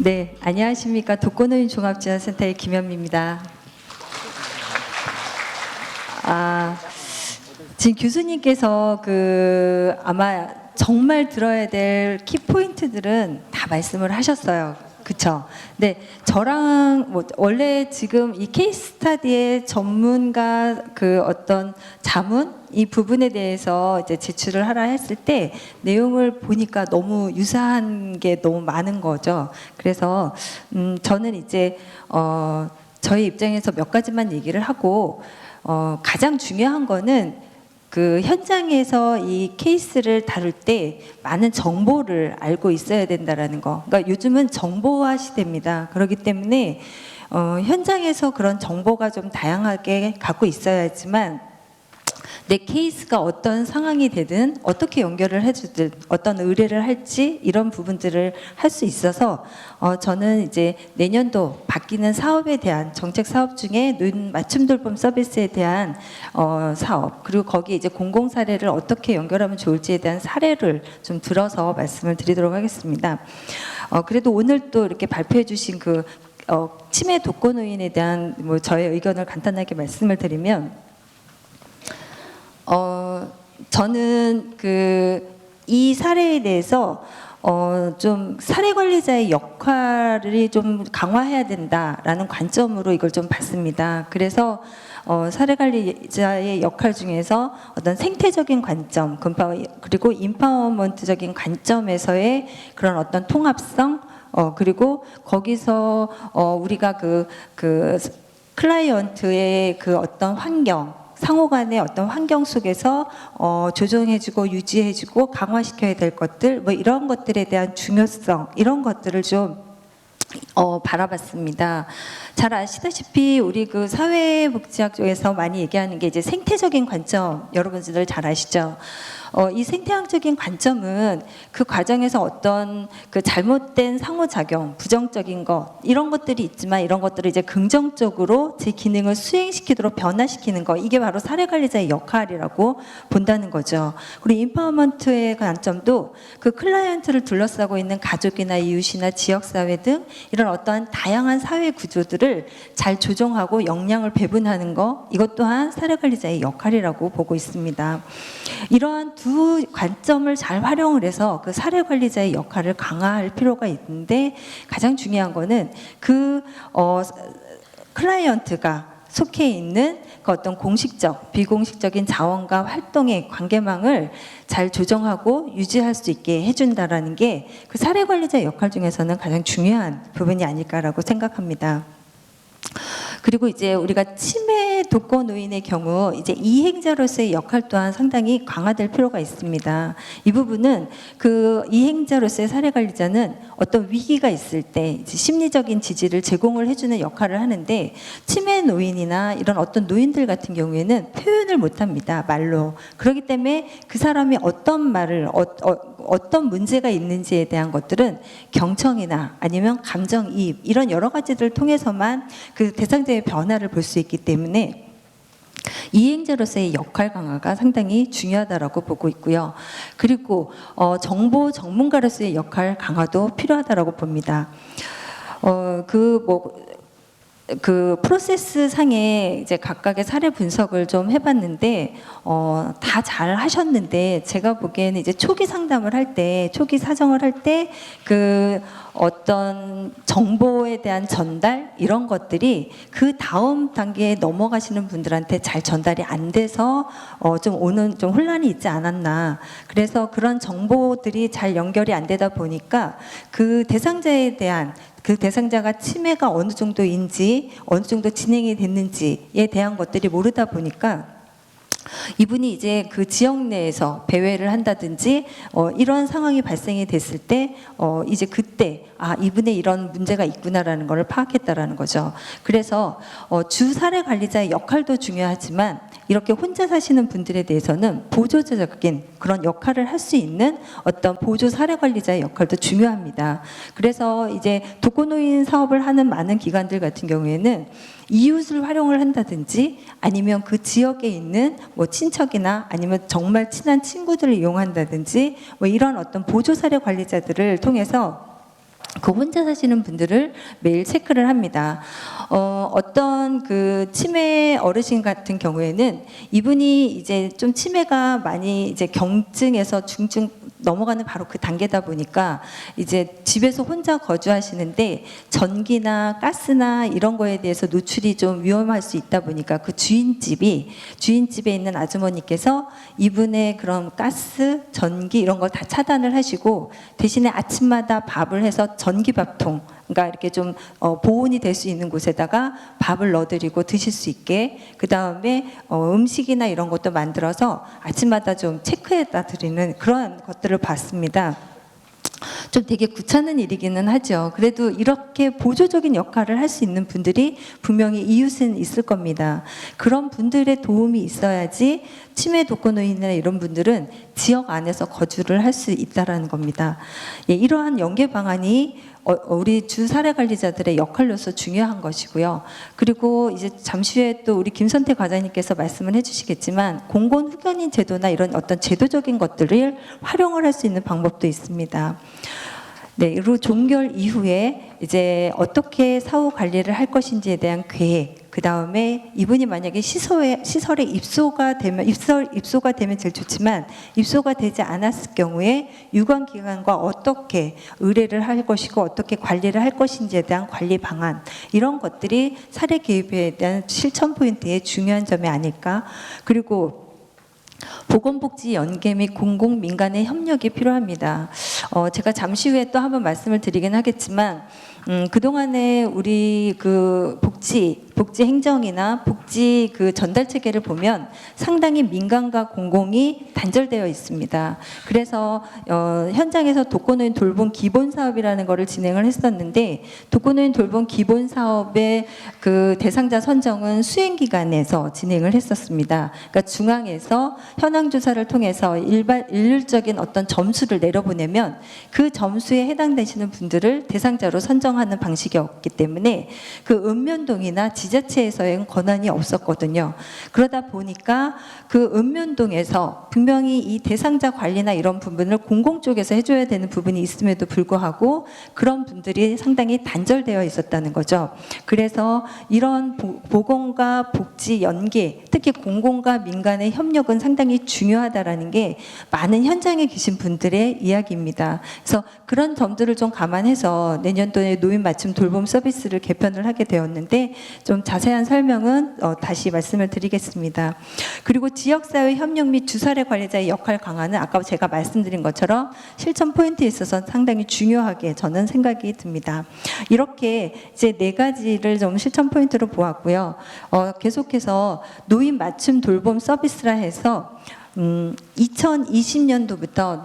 네, 안녕하십니까. 독거노인 종합지원센터의 김현미입니다. 지금 교수님께서 아마 정말 들어야 될 키포인트들은 다 말씀을 하셨어요. 그쵸? 네, 저랑 원래 지금 이 케이스 스터디의 전문가 어떤 자문 이 부분에 대해서 이제 제출을 하라 했을 때 내용을 보니까 너무 유사한 게 너무 많은 거죠. 그래서 저는 이제 저희 입장에서 몇 가지만 얘기를 하고 가장 중요한 거는 현장에서 이 케이스를 다룰 때 많은 정보를 알고 있어야 된다라는 거. 그러니까 요즘은 정보화 시대입니다. 그렇기 때문에 현장에서 그런 정보가 좀 다양하게 갖고 있어야지만 내 케이스가 어떤 상황이 되든 어떻게 연결을 해주든 어떤 의뢰를 할지 이런 부분들을 할 수 있어서 저는 이제 내년도 바뀌는 사업에 대한 정책 사업 중에 노인 맞춤 돌봄 서비스에 대한 사업 그리고 거기에 이제 공공 사례를 어떻게 연결하면 좋을지에 대한 사례를 좀 들어서 말씀을 드리도록 하겠습니다. 그래도 오늘 또 이렇게 발표해 주신 치매 독거노인에 대한 저의 의견을 간단하게 말씀을 드리면 저는 이 사례에 대해서 좀 사례 관리자의 역할을 좀 강화해야 된다라는 관점으로 이걸 좀 봤습니다. 그래서 사례 관리자의 역할 중에서 어떤 생태적인 관점, 그리고 인파워먼트적인 관점에서의 그런 어떤 통합성, 그리고 거기서 우리가 클라이언트의 어떤 환경 상호 간의 어떤 환경 속에서 조정해주고 유지해주고 강화시켜야 될 것들 이런 것들에 대한 중요성 이런 것들을 좀 바라봤습니다. 잘 아시다시피 우리 사회복지학 쪽에서 많이 얘기하는 게 이제 생태적인 관점 여러분들 잘 아시죠? 이 생태학적인 관점은 그 과정에서 어떤 잘못된 상호작용, 부정적인 것 이런 것들이 있지만 이런 것들을 이제 긍정적으로 제 기능을 수행시키도록 변화시키는 것 이게 바로 사례관리자의 역할이라고 본다는 거죠. 그리고 인파워먼트의 관점도 클라이언트를 둘러싸고 있는 가족이나 이웃이나 지역사회 등 이런 어떠한 다양한 사회 구조들을 잘 조정하고 역량을 배분하는 것 이것 또한 사례관리자의 역할이라고 보고 있습니다. 이러한 두 관점을 잘 활용을 해서 사례관리자의 역할을 강화할 필요가 있는데 가장 중요한 거는 클라이언트가 속해 있는 어떤 공식적, 비공식적인 자원과 활동의 관계망을 잘 조정하고 유지할 수 있게 해준다라는 게 사례관리자의 역할 중에서는 가장 중요한 부분이 아닐까라고 생각합니다. 그리고 이제 우리가 치매 독거노인의 경우 이제 이행자로서의 역할 또한 상당히 강화될 필요가 있습니다. 이 부분은 이행자로서의 사례관리자는 어떤 위기가 있을 때 이제 심리적인 지지를 제공을 해주는 역할을 하는데 치매 노인이나 이런 어떤 노인들 같은 경우에는 표현을 못합니다. 말로. 그렇기 때문에 그 사람이 어떤 말을 어떤 문제가 있는지에 대한 것들은 경청이나 아니면 감정이입 이런 여러 가지들을 통해서만 대상자의 변화를 볼 수 있기 때문에 이행자로서의 역할 강화가 상당히 중요하다라고 보고 있고요. 그리고 정보 전문가로서의 역할 강화도 필요하다라고 봅니다. 프로세스 상에 이제 각각의 사례 분석을 좀 해봤는데 다 잘 하셨는데 제가 보기에는 이제 초기 상담을 할 때, 초기 사정을 할 때 어떤 정보에 대한 전달 이런 것들이 다음 단계에 넘어가시는 분들한테 잘 전달이 안 돼서 좀 혼란이 있지 않았나. 그래서 그런 정보들이 잘 연결이 안 되다 보니까 대상자에 대한 대상자가 치매가 어느 정도인지 어느 정도 진행이 됐는지에 대한 것들이 모르다 보니까 이분이 이제 지역 내에서 배회를 한다든지 이런 상황이 발생이 됐을 때 이제 그때 이분의 이런 문제가 있구나라는 것을 파악했다라는 거죠. 그래서 주 사례 관리자의 역할도 중요하지만 이렇게 혼자 사시는 분들에 대해서는 보조적인 그런 역할을 할 수 있는 어떤 보조 사례 관리자의 역할도 중요합니다. 그래서 이제 독거노인 사업을 하는 많은 기관들 같은 경우에는 이웃을 활용을 한다든지 아니면 그 지역에 있는 친척이나 아니면 정말 친한 친구들을 이용한다든지 이런 어떤 보조 사례 관리자들을 통해서 그 혼자 사시는 분들을 매일 체크를 합니다. 어떤 그 치매 어르신 같은 경우에는 이분이 이제 좀 치매가 많이 이제 경증에서 중증 넘어가는 바로 그 단계다 보니까 이제 집에서 혼자 거주하시는데 전기나 가스나 이런 거에 대해서 노출이 좀 위험할 수 있다 보니까 그 주인집에 있는 아주머니께서 이분의 그런 가스, 전기 이런 걸 다 차단을 하시고 대신에 아침마다 밥을 해서 전기밥통, 그러니까 이렇게 좀 보온이 될 수 있는 곳에다가 밥을 넣어드리고 드실 수 있게, 그 다음에 음식이나 이런 것도 만들어서 아침마다 좀 체크해다 드리는 그런 것들을 봤습니다. 좀 되게 귀찮은 일이기는 하죠. 그래도 이렇게 보조적인 역할을 할 수 있는 분들이 분명히 이웃은 있을 겁니다. 그런 분들의 도움이 있어야지 치매 독거노인이나 이런 분들은 지역 안에서 거주를 할 수 있다는 겁니다. 예, 이러한 연계 방안이 우리 주 사례관리자들의 역할로서 중요한 것이고요. 그리고 이제 잠시 후에 또 우리 김선태 과장님께서 말씀을 해주시겠지만 공공후견인 제도나 이런 어떤 제도적인 것들을 활용을 할 수 있는 방법도 있습니다. 네, 그리고 종결 이후에 이제 어떻게 사후 관리를 할 것인지에 대한 계획, 그 다음에 이분이 만약에 시설에 입소가 되면 제일 좋지만 입소가 되지 않았을 경우에 유관기관과 어떻게 의뢰를 할 것이고 어떻게 관리를 할 것인지에 대한 관리 방안, 이런 것들이 사례 개입에 대한 실천 포인트의 중요한 점이 아닐까. 그리고 보건복지 연계 및 공공민간의 협력이 필요합니다. 제가 잠시 후에 또 한번 말씀을 드리긴 하겠지만 그동안에 우리 그 복지 행정이나 복지 그 전달 체계를 보면 상당히 민간과 공공이 단절되어 있습니다. 그래서 현장에서 독거노인 돌봄 기본 사업이라는 거를 진행을 했었는데, 독거노인 돌봄 기본 사업의 그 대상자 선정은 수행기관에서 진행을 했었습니다. 그러니까 중앙에서 현황 조사를 통해서 일률적인 어떤 점수를 내려보내면 그 점수에 해당되시는 분들을 대상자로 선정하는 방식이었기 때문에 그 읍면동이나 지자체에서의 권한이 없었거든요. 그러다 보니까 그 읍면동에서 분명히 이 대상자 관리나 이런 부분을 공공 쪽에서 해줘야 되는 부분이 있음에도 불구하고 그런 분들이 상당히 단절되어 있었다는 거죠. 그래서 이런 보건과 복지 연계, 특히 공공과 민간의 협력은 상당히 중요하다라는 게 많은 현장에 계신 분들의 이야기입니다. 그래서 그런 점들을 좀 감안해서 내년도에 노인 맞춤 돌봄 서비스를 개편을 하게 되었는데 좀 자세한 설명은 다시 말씀을 드리겠습니다. 그리고 지역사회 협력 및 주사례 관리자의 역할 강화는 아까 제가 말씀드린 것처럼 실천 포인트에 있어서 상당히 중요하게 저는 생각이 듭니다. 이렇게 이제 4가지를 좀 실천 포인트로 보았고요. 계속해서 노인 맞춤 돌봄 서비스라 해서 2020년도부터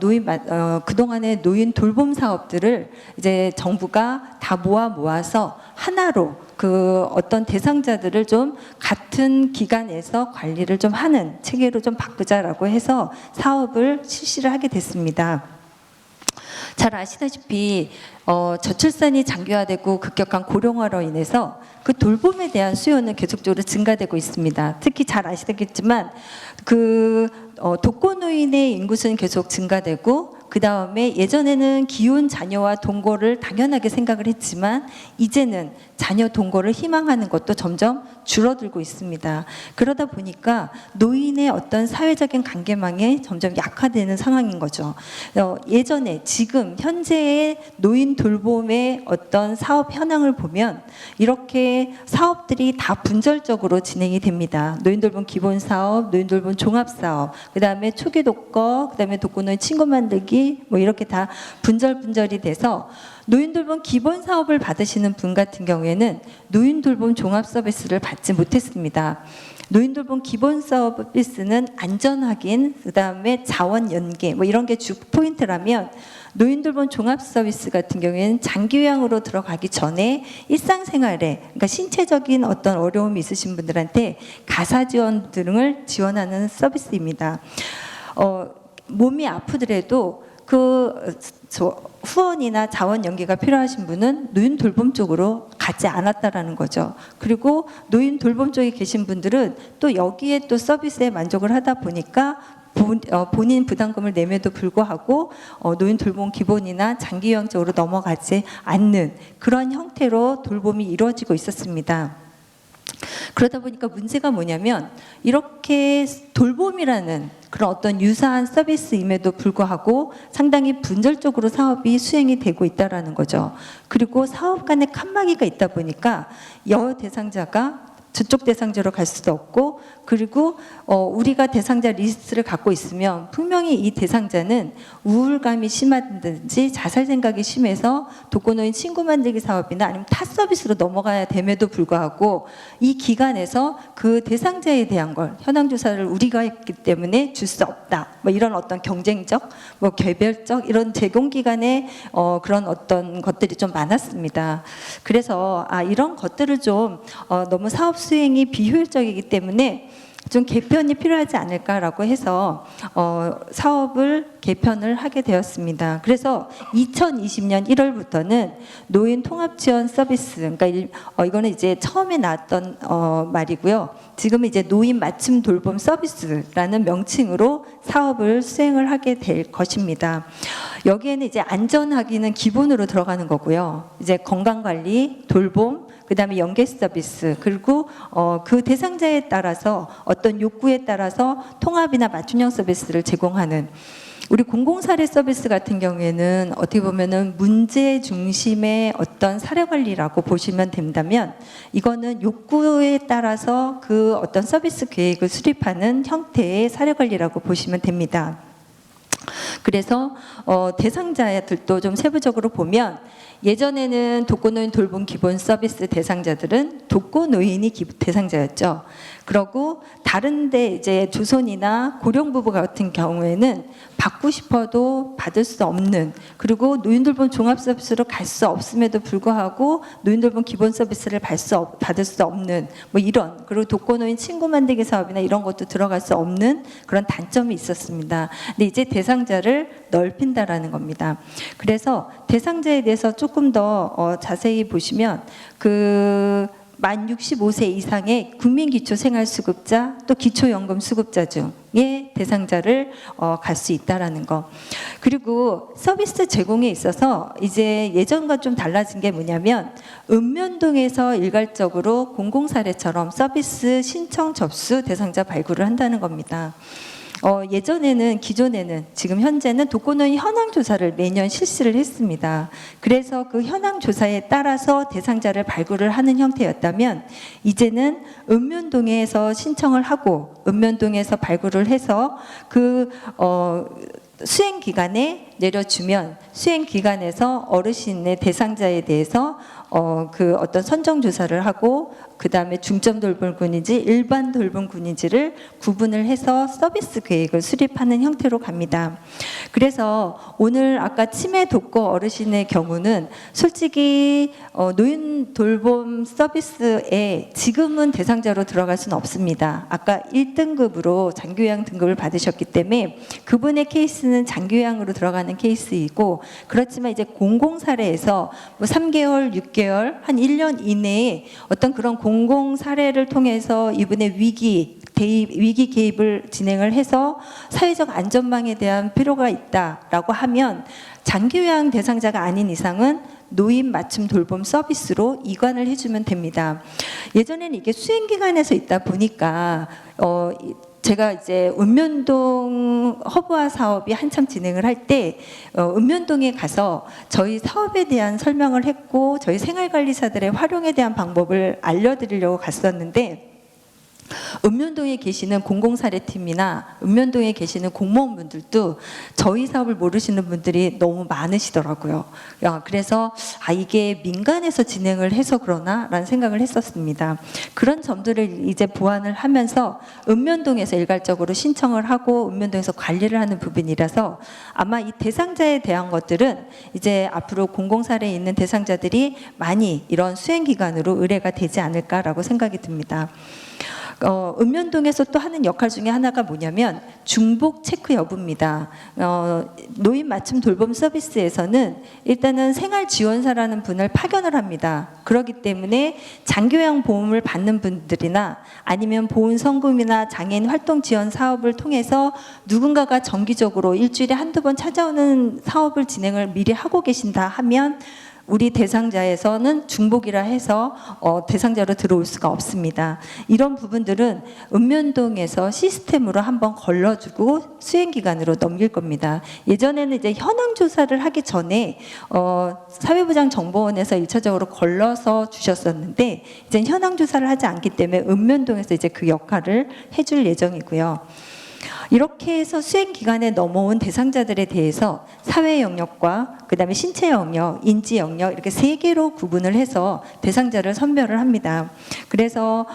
그동안의 노인 돌봄 사업들을 이제 정부가 다 모아서 하나로 그 어떤 대상자들을 좀 같은 기관에서 관리를 좀 하는 체계로 좀 바꾸자라고 해서 사업을 실시를 하게 됐습니다. 잘 아시다시피 저출산이 장기화되고 급격한 고령화로 인해서 그 돌봄에 대한 수요는 계속적으로 증가되고 있습니다. 특히 잘 아시겠지만 그 독거노인의 인구수는 계속 증가되고, 그 다음에 예전에는 기혼 자녀와 동거를 당연하게 생각을 했지만 이제는 자녀 동거를 희망하는 것도 점점 줄어들고 있습니다. 그러다 보니까 노인의 어떤 사회적인 관계망이 점점 약화되는 상황인 거죠. 예전에 지금 현재의 노인 돌봄의 어떤 사업 현황을 보면 이렇게 사업들이 다 분절적으로 진행이 됩니다. 노인 돌봄 기본 사업, 노인 돌봄 종합 사업, 그다음에 초기 독거, 그다음에 독거노인 친구 만들기, 뭐 이렇게 다 분절이 돼서 노인 돌봄 기본 사업을 받으시는 분 같은 경우에는 노인 돌봄 종합 서비스를 받지 못했습니다. 노인 돌봄 기본 서비스는 안전 확인, 그다음에 자원 연계 뭐 이런 게 주 포인트라면, 노인 돌봄 종합 서비스 같은 경우에는 장기 요양으로 들어가기 전에 일상생활에, 그러니까 신체적인 어떤 어려움이 있으신 분들한테 가사 지원 등을 지원하는 서비스입니다. 몸이 아프더라도 그 후원이나 자원 연계가 필요하신 분은 노인 돌봄 쪽으로 가지 않았다라는 거죠. 그리고 노인 돌봄 쪽에 계신 분들은 또 여기에 또 서비스에 만족을 하다 보니까 본인 부담금을 내면도 불구하고 노인 돌봄 기본이나 장기 요양적으로 넘어가지 않는 그런 형태로 돌봄이 이루어지고 있었습니다. 그러다 보니까 문제가 뭐냐면 이렇게 돌봄이라는 그런 어떤 유사한 서비스임에도 불구하고 상당히 분절적으로 사업이 수행이 되고 있다라는 거죠. 그리고 사업 간에 칸막이가 있다 보니까 여 대상자가 저쪽 대상자로 갈 수도 없고, 그리고 우리가 대상자 리스트를 갖고 있으면 분명히 이 대상자는 우울감이 심하든지 자살 생각이 심해서 독거노인 친구 만들기 사업이나 아니면 타 서비스로 넘어가야 됨에도 불구하고 이 기간에서 그 대상자에 대한 걸 현황 조사를 우리가 했기 때문에 줄 수 없다. 뭐 이런 어떤 경쟁적, 뭐 개별적 이런 제공 기간에 그런 어떤 것들이 좀 많았습니다. 그래서 이런 것들을 좀 너무 사업 수행이 비효율적이기 때문에 좀 개편이 필요하지 않을까라고 해서 사업을 개편을 하게 되었습니다. 그래서 2020년 1월부터는 노인 통합 지원 서비스, 그러니까 이거는 이제 처음에 나왔던 말이고요. 지금은 이제 노인 맞춤 돌봄 서비스라는 명칭으로 사업을 수행을 하게 될 것입니다. 여기에는 이제 안전하기는 기본으로 들어가는 거고요. 이제 건강관리, 돌봄, 그다음에 연계 서비스, 그리고 그 대상자에 따라서 어떤 욕구에 따라서 통합이나 맞춤형 서비스를 제공하는, 우리 공공사례 서비스 같은 경우에는 어떻게 보면은 문제 중심의 어떤 사례 관리라고 보시면 된다면, 이거는 욕구에 따라서 그 어떤 서비스 계획을 수립하는 형태의 사례 관리라고 보시면 됩니다. 그래서 대상자들도 좀 세부적으로 보면, 예전에는 독거노인 돌봄 기본 서비스 대상자들은 독거노인이 대상자였죠. 그러고 다른데 이제 조선이나 고령부부 같은 경우에는 받고 싶어도 받을 수 없는, 그리고 노인돌봄 종합 서비스로 갈 수 없음에도 불구하고 노인돌봄 기본 서비스를 받을 수 없는 뭐 이런, 그리고 독거노인 친구 만들기 사업이나 이런 것도 들어갈 수 없는 그런 단점이 있었습니다. 근데 이제 대상자를 넓힌다라는 겁니다. 그래서 대상자에 대해서 조금 더 자세히 보시면 만 65세 이상의 국민기초생활수급자, 또 기초연금수급자 중에 대상자를 갈 수 있다라는 거. 그리고 서비스 제공에 있어서 이제 예전과 좀 달라진 게 뭐냐면, 읍면동에서 일괄적으로 공공사례처럼 서비스 신청 접수 대상자 발굴을 한다는 겁니다. 예전에는, 기존에는, 지금 현재는 독거노인 현황조사를 매년 실시를 했습니다. 그래서 그 현황조사에 따라서 대상자를 발굴을 하는 형태였다면, 이제는 읍면동에서 신청을 하고 읍면동에서 발굴을 해서 수행 기간에 내려주면 수행 기간에서 어르신의 대상자에 대해서 어떤 선정 조사를 하고, 그 다음에 중점 돌봄군인지 일반 돌봄군인지를 구분을 해서 서비스 계획을 수립하는 형태로 갑니다. 그래서 오늘 아까 치매 독거 어르신의 경우는 솔직히 노인 돌봄 서비스에 지금은 대상자로 들어갈 수는 없습니다. 아까 1등급으로 장기요양 등급을 받으셨기 때문에 그분의 케이스는 장기요양으로 들어가는 케이스이고, 그렇지만 이제 공공사례에서 뭐 3개월, 6개월, 한 1년 이내에 어떤 그런 공공 사례를 통해서 이분의 위기 개입을 진행을 해서 사회적 안전망에 대한 필요가 있다라고 하면, 장기요양 대상자가 아닌 이상은 노인 맞춤 돌봄 서비스로 이관을 해주면 됩니다. 예전에는 이게 수행기관에서 있다 보니까 제가 이제 읍면동 허브화 사업이 한참 진행을 할 때 읍면동에 가서 저희 사업에 대한 설명을 했고, 저희 생활관리사들의 활용에 대한 방법을 알려드리려고 갔었는데, 읍면동에 계시는 공공사례팀이나 읍면동에 계시는 공무원분들도 저희 사업을 모르시는 분들이 너무 많으시더라고요. 그래서 이게 민간에서 진행을 해서 그러나 라는 생각을 했었습니다. 그런 점들을 이제 보완을 하면서 읍면동에서 일괄적으로 신청을 하고 읍면동에서 관리를 하는 부분이라서, 아마 이 대상자에 대한 것들은 이제 앞으로 공공사례에 있는 대상자들이 많이 이런 수행기관으로 의뢰가 되지 않을까라고 생각이 듭니다. 읍면동에서 또 하는 역할 중에 하나가 뭐냐면 중복 체크 여부입니다. 노인 맞춤 돌봄 서비스에서는 일단은 생활지원사라는 분을 파견을 합니다. 그렇기 때문에 장기요양 보험을 받는 분들이나 아니면 보훈성금이나 장애인 활동 지원 사업을 통해서 누군가가 정기적으로 일주일에 한두 번 찾아오는 사업을 진행을 미리 하고 계신다 하면 우리 대상자에서는 중복이라 해서 대상자로 들어올 수가 없습니다. 이런 부분들은 읍면동에서 시스템으로 한번 걸러주고 수행기간으로 넘길 겁니다. 예전에는 이제 현황 조사를 하기 전에 사회보장정보원에서 1차적으로 걸러서 주셨었는데 이제 현황 조사를 하지 않기 때문에 읍면동에서 이제 그 역할을 해줄 예정이고요. 이렇게 해서 수행 기간에 넘어온 대상자들에 대해서 사회 영역과 그다음에 신체 영역, 인지 영역 이렇게 세 개로 구분을 해서 대상자를 선별을 합니다. 그래서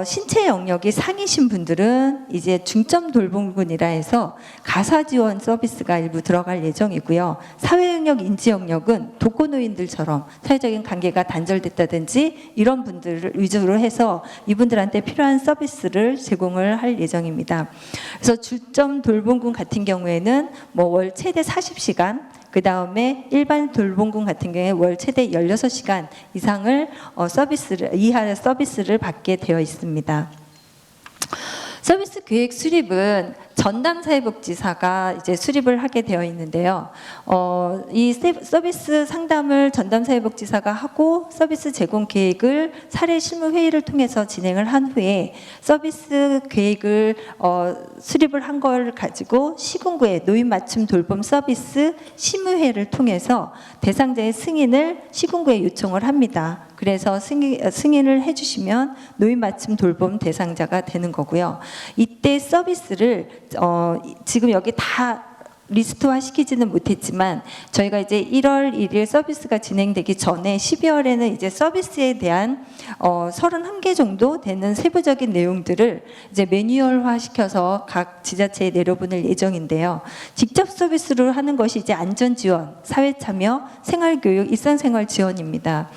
신체 영역이 상이신 분들은 이제 중점 돌봄군이라 해서 가사 지원 서비스가 일부 들어갈 예정이고요. 사회 영역, 인지 영역은 독거노인들처럼 사회적인 관계가 단절됐다든지 이런 분들을 위주로 해서 이분들한테 필요한 서비스를 제공을 할 예정입니다. 그래서 주점 돌봄군 같은 경우에는 뭐 월 최대 40시간, 그 다음에 일반 돌봄군 같은 경우에 월 최대 16시간 이상을 이하 서비스를 받게 되어 있습니다. 서비스 계획 수립은 전담 사회복지사가 이제 수립을 하게 되어 있는데요. 이 서비스 상담을 전담 사회복지사가 하고 서비스 제공 계획을 사례 실무 회의를 통해서 진행을 한 후에 서비스 계획을 수립을 한 걸 가지고 시군구에 노인 맞춤 돌봄 서비스 심의회를 통해서 대상자의 승인을 시군구에 요청을 합니다. 그래서 승인을 해주시면 노인 맞춤 돌봄 대상자가 되는 거고요. 이때 서비스를 지금 여기 다 리스트화 시키지는 못했지만 저희가 이제 1월 1일 서비스가 진행되기 전에 12월에는 이제 서비스에 대한 31개 정도 되는 세부적인 내용들을 이제 매뉴얼화 시켜서 각 지자체에 내려보낼 예정인데요. 직접 서비스로 하는 것이 이제 안전지원, 사회참여, 생활교육, 일상생활 지원입니다.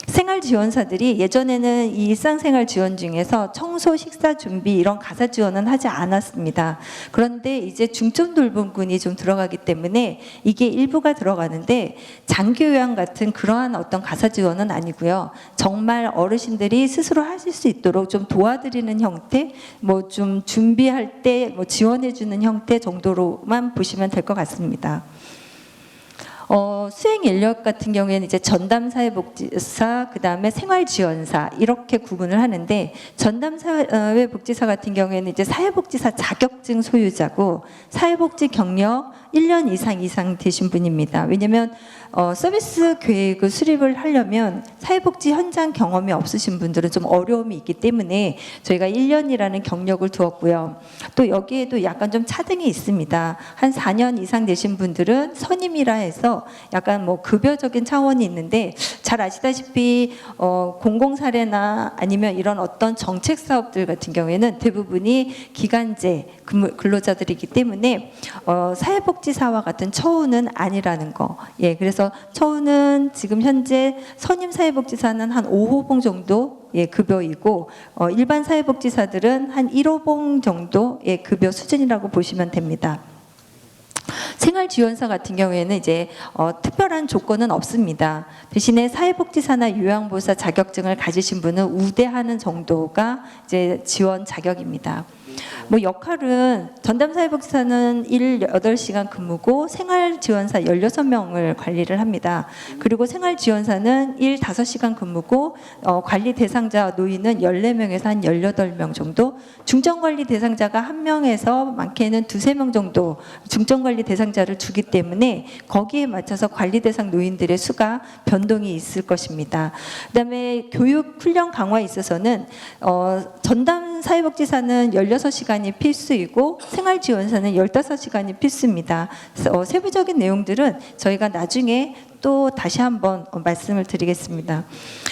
생활지원사들이 예전에는 이 일상생활 지원 중에서 청소, 식사 준비 이런 가사 지원은 하지 않았습니다. 그런데 이제 중점 돌봄군이 좀 들어가기 때문에 이게 일부가 들어가는데 장기요양 같은 그러한 어떤 가사 지원은 아니고요. 정말 어르신들이 스스로 하실 수 있도록 좀 도와드리는 형태, 뭐 좀 준비할 때 뭐 지원해주는 형태 정도로만 보시면 될 것 같습니다. 수행 인력 같은 경우에는 이제 전담 사회복지사, 그 다음에 생활지원사 이렇게 구분을 하는데 전담 사회복지사 같은 경우에는 이제 사회복지사 자격증 소유자고 사회복지 경력 1년 이상 되신 분입니다. 왜냐하면 서비스 계획을 수립을 하려면 사회복지 현장 경험이 없으신 분들은 좀 어려움이 있기 때문에 저희가 1년이라는 경력을 두었고요. 또 여기에도 약간 좀 차등이 있습니다. 한 4년 이상 되신 분들은 선임이라 해서 약간 뭐 급여적인 차원이 있는데 잘 아시다시피 공공사례나 아니면 이런 어떤 정책 사업들 같은 경우에는 대부분이 기간제 근로자들이기 때문에 사회복지사와 같은 처우는 아니라는 거. 예, 그래서 처우는 지금 현재 선임 사회복지사는 한 5호봉 정도 예, 급여이고 일반 사회복지사들은 한 1호봉 정도의 급여 수준이라고 보시면 됩니다. 생활지원사 같은 경우에는 이제 특별한 조건은 없습니다. 대신에 사회복지사나 요양보호사 자격증을 가지신 분은 우대하는 정도가 이제 지원 자격입니다. 뭐 역할은 전담 사회복지사는 일 8시간 근무고 생활지원사 16명을 관리를 합니다. 그리고 생활지원사는 일 5시간 근무고 관리 대상자 노인은 14명에서 한 18명 정도, 중점관리 대상자가 1명에서 많게는 2~3명 정도 중점관리 대상자를 주기 때문에 거기에 맞춰서 관리 대상 노인들의 수가 변동이 있을 것입니다. 그다음에 교육 훈련 강화에 있어서는 전담 사회복지사는 16시간이 필수이고 생활지원사는 15시간이 필수입니다. 세부적인 내용들은 저희가 나중에 또 다시 한번 말씀을 드리겠습니다.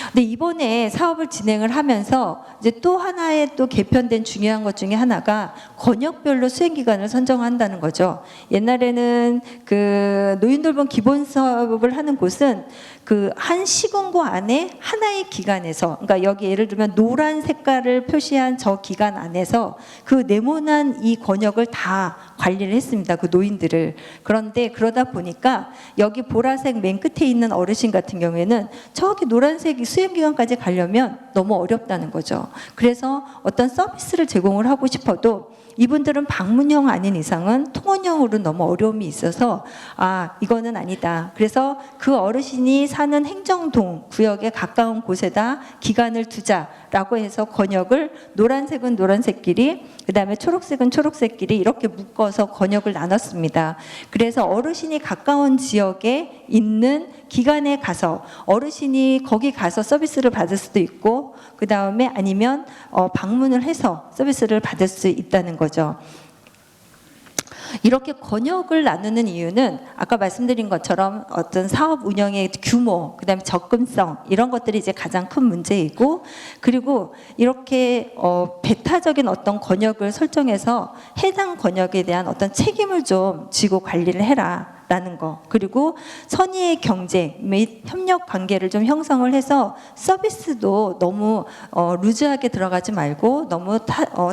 근데 이번에 사업을 진행을 하면서 이제 또 하나의 또 개편된 중요한 것 중에 하나가 권역별로 수행 기간을 선정한다는 거죠. 옛날에는 그 노인돌봄 기본 사업을 하는 곳은 그 한 시군구 안에 하나의 기관에서, 그러니까 여기 예를 들면 노란 색깔을 표시한 저 기간 안에서 그 네모난 이 권역을 다 관리를 했습니다. 그 노인들을. 그런데 그러다 보니까 여기 보라색 맨 끝에 있는 어르신 같은 경우에는 저기 노란색 수행기관까지 가려면 너무 어렵다는 거죠. 그래서 어떤 서비스를 제공을 하고 싶어도 이분들은 방문형 아닌 이상은 통원형으로 너무 어려움이 있어서 이거는 아니다. 그래서 그 어르신이 사는 행정동 구역에 가까운 곳에다 기관을 두자라고 해서 권역을 노란색은 노란색끼리, 그다음에 초록색은 초록색끼리 이렇게 묶어서 권역을 나눴습니다. 그래서 어르신이 가까운 지역에 있는 기관에 가서 어르신이 거기 가서 서비스를 받을 수도 있고, 그 다음에 아니면 방문을 해서 서비스를 받을 수 있다는 거죠. 이렇게 권역을 나누는 이유는 아까 말씀드린 것처럼 어떤 사업 운영의 규모, 그다음에 접근성 이런 것들이 이제 가장 큰 문제이고, 그리고 이렇게 배타적인 어떤 권역을 설정해서 해당 권역에 대한 어떤 책임을 좀 지고 관리를 해라. 라는 거, 그리고 선의의 경쟁 및 협력 관계를 좀 형성을 해서 서비스도 너무 루즈하게 들어가지 말고 너무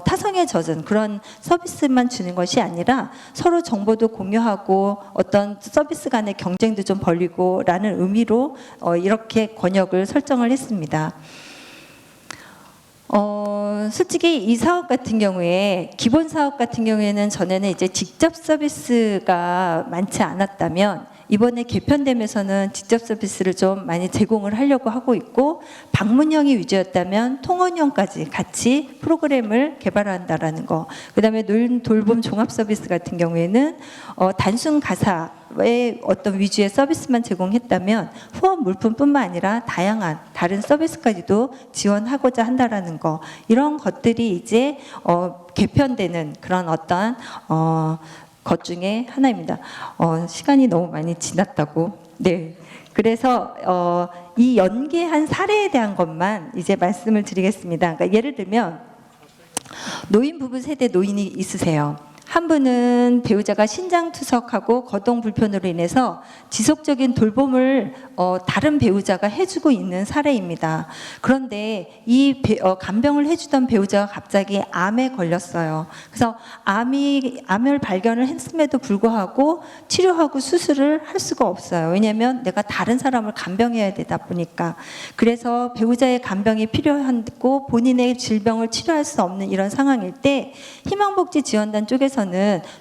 타성에 젖은 그런 서비스만 주는 것이 아니라 서로 정보도 공유하고 어떤 서비스 간의 경쟁도 좀 벌리고 라는 의미로 이렇게 권역을 설정을 했습니다. 솔직히 이 사업 같은 경우에, 기본 사업 같은 경우에는 전에는 이제 직접 서비스가 많지 않았다면 이번에 개편되면서는 직접 서비스를 좀 많이 제공을 하려고 하고 있고, 방문형이 위주였다면 통원형까지 같이 프로그램을 개발한다라는 거. 그다음에 돌봄 종합 서비스 같은 경우에는 단순 가사의 어떤 위주의 서비스만 제공했다면 후원 물품뿐만 아니라 다양한 다른 서비스까지도 지원하고자 한다라는 거. 이런 것들이 이제 개편되는 그런 어떤 것 중에 하나입니다. 시간이 너무 많이 지났다고. 네. 그래서 이 연계한 사례에 대한 것만 이제 말씀을 드리겠습니다. 그러니까 예를 들면 노인 부부 세대 노인이 있으세요. 한 분은 배우자가 신장투석하고 거동 불편으로 인해서 지속적인 돌봄을 다른 배우자가 해주고 있는 사례입니다. 그런데 이 간병을 해주던 배우자가 갑자기 암에 걸렸어요. 그래서 암을 발견을 했음에도 불구하고 치료하고 수술을 할 수가 없어요. 왜냐하면 내가 다른 사람을 간병해야 되다 보니까. 그래서 배우자의 간병이 필요하고 본인의 질병을 치료할 수 없는 이런 상황일 때 희망복지지원단 쪽에서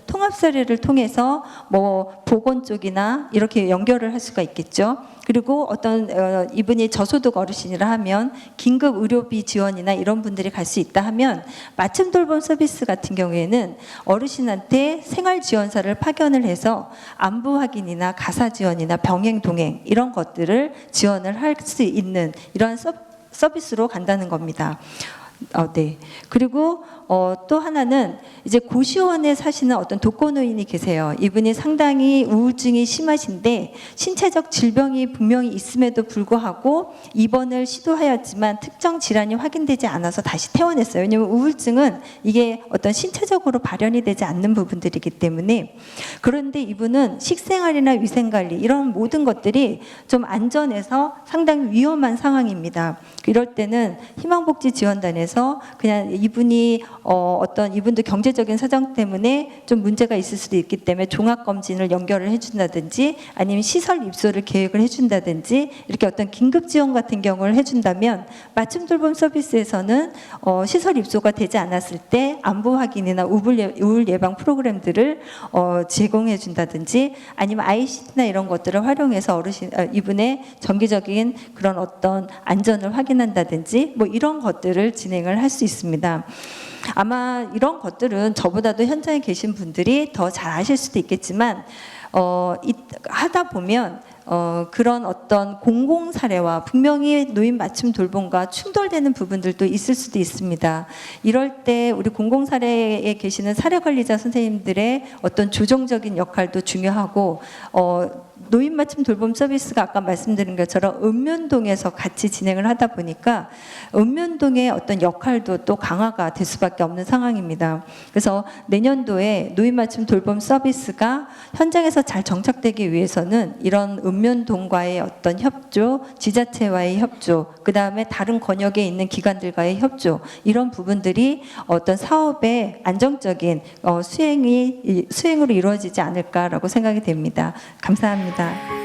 통합 사례를 통해서 뭐 보건 쪽이나 이렇게 연결을 할 수가 있겠죠. 그리고 어떤 이분이 저소득 어르신이라 하면 긴급 의료비 지원이나 이런 분들이 갈 수 있다 하면 맞춤 돌봄 서비스 같은 경우에는 어르신한테 생활지원사를 파견을 해서 안부 확인이나 가사 지원이나 병행 동행 이런 것들을 지원을 할 수 있는 이러한 서비스로 간다는 겁니다. 네. 그리고 또 하나는 이제 고시원에 사시는 어떤 독거노인이 계세요. 이분이 상당히 우울증이 심하신데 신체적 질병이 분명히 있음에도 불구하고 입원을 시도하였지만 특정 질환이 확인되지 않아서 다시 퇴원했어요. 왜냐하면 우울증은 이게 어떤 신체적으로 발현이 되지 않는 부분들이기 때문에. 그런데 이분은 식생활이나 위생관리 이런 모든 것들이 좀 안전해서 상당히 위험한 상황입니다. 이럴 때는 희망복지지원단에서 그냥 이분이 어떤 이분도 경제적인 사정 때문에 좀 문제가 있을 수도 있기 때문에 종합검진을 연결을 해준다든지 아니면 시설 입소를 계획을 해준다든지 이렇게 어떤 긴급 지원 같은 경우를 해준다면 맞춤 돌봄 서비스에서는 시설 입소가 되지 않았을 때 안부 확인이나 우울 예방 프로그램들을 제공해 준다든지 아니면 ICT나 이런 것들을 활용해서 이분의 정기적인 그런 어떤 안전을 확인한다든지 뭐 이런 것들을 진행을 할 수 있습니다. 아마 이런 것들은 저보다도 현장에 계신 분들이 더 잘 아실 수도 있겠지만 하다 보면 그런 어떤 공공 사례와 분명히 노인 맞춤 돌봄과 충돌되는 부분들도 있을 수도 있습니다. 이럴 때 우리 공공 사례에 계시는 사례 관리자 선생님들의 어떤 조정적인 역할도 중요하고 노인 맞춤 돌봄 서비스가 아까 말씀드린 것처럼 읍면동에서 같이 진행을 하다 보니까 읍면동의 어떤 역할도 또 강화가 될 수밖에 없는 상황입니다. 그래서 내년도에 노인 맞춤 돌봄 서비스가 현장에서 잘 정착되기 위해서는 이런 읍면동과의 어떤 협조, 지자체와의 협조, 그 다음에 다른 권역에 있는 기관들과의 협조, 이런 부분들이 어떤 사업의 안정적인 수행으로 이루어지지 않을까라고 생각이 됩니다. 감사합니다.